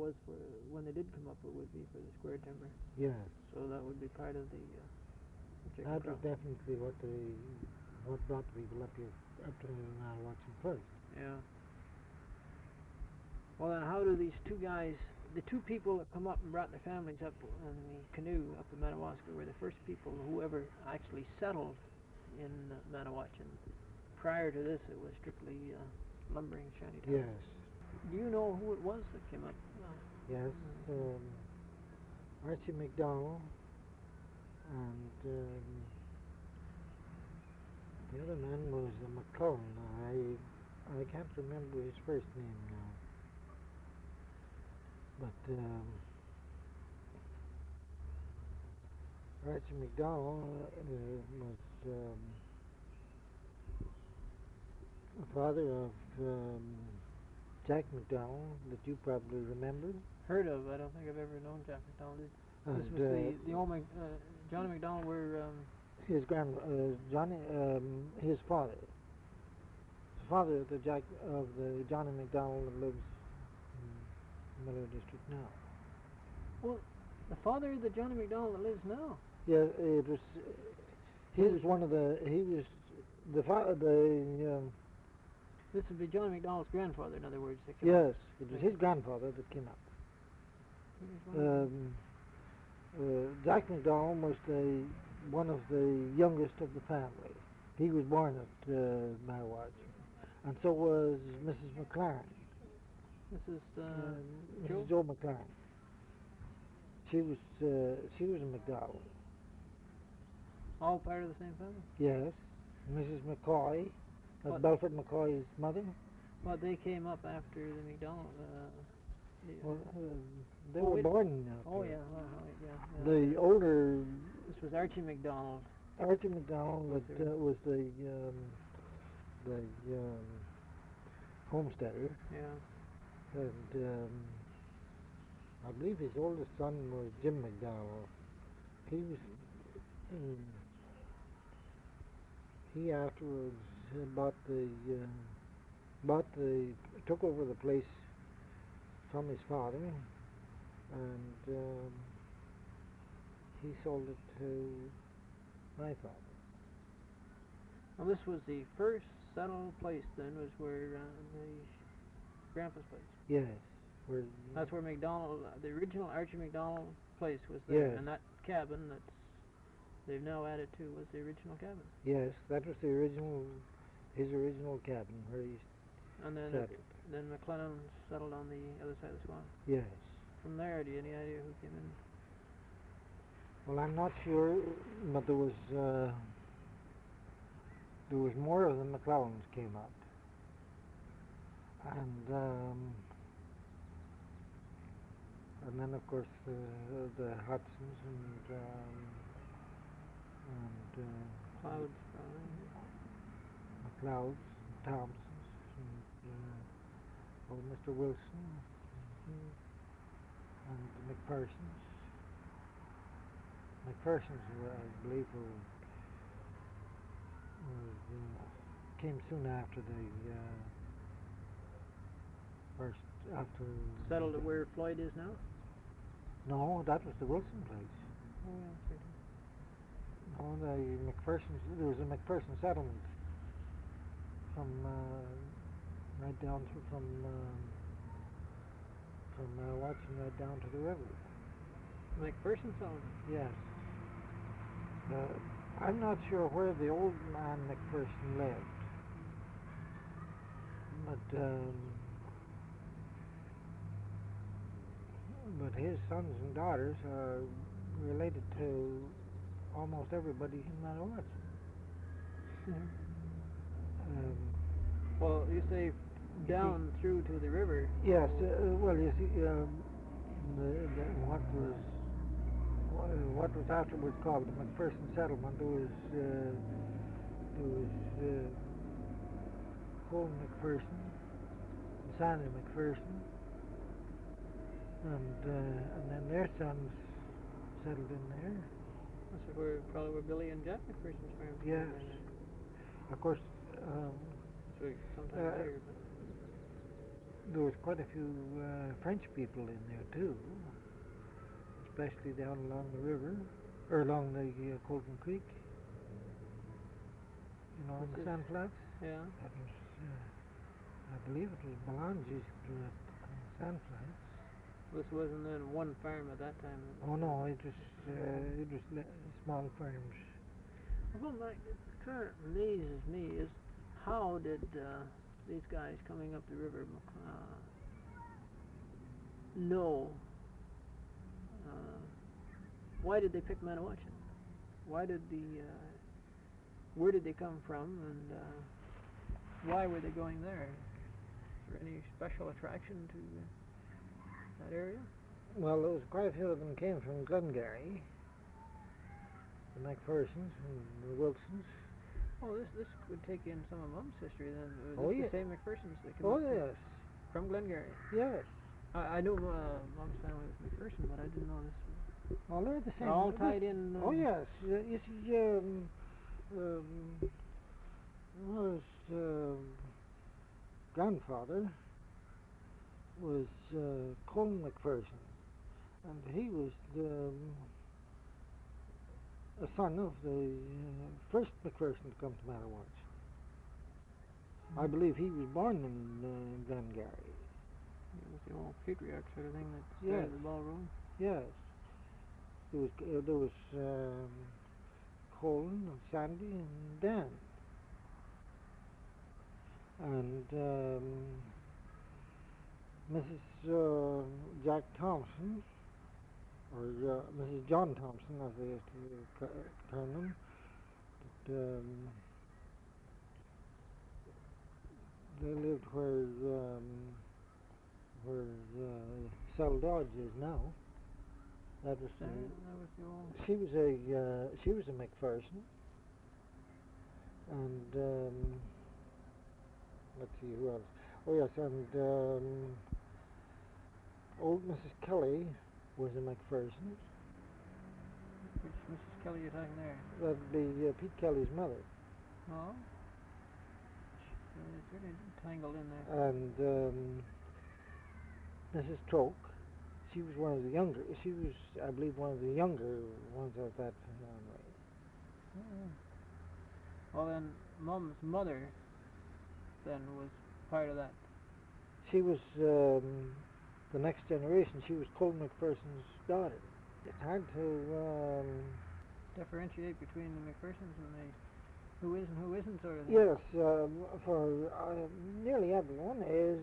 was for when they did come up. It would be for the square timber. Yes. So that would be part of the chicken That was crop. definitely what brought the people up here, up to Matawatchan first. Yeah. Well, then how do these two guys, the two people that come up and brought their families up in the canoe up in Madawaska, were the first people who ever actually settled in Matawatchan. Prior to this, it was strictly lumbering shantytowns. Yes. Do you know who it was that came up? Yes. Archie McDonald and the other man was McClellan. I can't remember his first name now. But Archie McDonald was the father of Jack McDonald, that you probably remember. Heard of? I don't think I've ever known Jack McDonald. And This was the old Johnny McDonald were his his father. The father of the Johnny McDonald that lives in the Miller District now. well, the father of the Johnny McDonald that lives now. Yeah, it was. He was one of the. He was the father. This would be Johnny McDonald's grandfather, in other words. That came Yes, up. it was his grandfather that came up. He was one of them. Jack McDonald was one of the youngest of the family. He was born at Matawatchan, and so was Mrs. McLaren. This is Mrs. Joe McLaren. She was a McDowell. all part of the same family. Yes, Mrs. McCoy, Belford McCoy's mother. But they came up after the McDonald. Well, they were born. Oh after. yeah. The older This was Archie McDonald. Archie McDonald that was the homesteader, Yeah. and I believe his oldest son was Jim McDonald. He was he afterwards took over the place from his father, and he sold it to my father. Well, this was the first settled place. Then was where the grandpa's place. Yes, That's where McDonald, the original Archie McDonald place was there, Yes. and that cabin that they've now added to was the original cabin. yes, that was his original cabin where he And then settled. then McLennan settled on the other side of the swamp. Yes. From there, do you have any idea who came in? Well, I'm not sure, but there was more of the McClellans came up, and then of course the Hudsons and Clouds, McLeods, Thompsons, and old Mr. Wilson, and the MacPhersons. MacPhersons, I believe, came soon after the after. settled at where Floyd is now? No, that was the Wilson place. Oh, yeah. No, the MacPhersons. There was a MacPherson settlement from right down from Matawatchan right down to the river. MacPherson settlement? Yes. I'm not sure where the old man MacPherson lived, but his sons and daughters are related to almost everybody in Matawatchan. Well, you say down through to the river. Yes. Well, you see, what was afterwards called the MacPherson settlement, there was Colin MacPherson, Sandy MacPherson, and then their sons settled in there. That's probably where Billy and Jack MacPherson's farm. Yes. Of course. Sometime later. There was quite a few French people in there too, especially down along the river, or along the Colton Creek, you know, on the sand flats. Yeah. That was, I believe it was Belange's sand flats. This wasn't then one farm at that time. Oh no, it was small farms. Well, Mike, the current amazes me is how did these guys coming up the river know? Why did they pick Matawatchan? Why did where did they come from, and why were they going there? Is there any special attraction to that area? Well, there was quite a few of them came from Glengarry, the MacPhersons and the Wilsons. Oh, this would take in some of Mum's history then. Was Oh, this yes. the same MacPhersons that came Oh, up yes. from Glengarry? Yes. I knew Mum's family was MacPherson, but I didn't know this. Well, they're the same. They're all tied in. Oh, yes. You see, his grandfather was Colin MacPherson, and he was a son of the first MacPherson to come to Matawatch. I believe he was born in Glengarry. It was the old patriarch sort of thing that Yes. started the ball rolling. Yes. There was Colin and Sandy and Dan. And Mrs. Jack Thompson, or Mrs. John Thompson, as they used to term them, but, they lived where Cell Dodge is now. That was That was the old. she was a MacPherson, and let's see who else. Oh yes, and old Mrs. Kelly was a MacPherson. Which Mrs. Kelly you're talking there? That'd be Pete Kelly's mother. Oh. It's really tangled in there. And Mrs. Troke, she was one of the younger. She was, I believe, one of the younger ones of that family. Well, then Mum's mother then was part of that. She was the next generation. She was Colin MacPherson's daughter. It's hard to Differentiate between the MacPhersons and the who is and who isn't sort of thing. yes, for nearly everyone is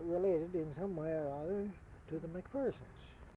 related in some way or other to the MacPhersons.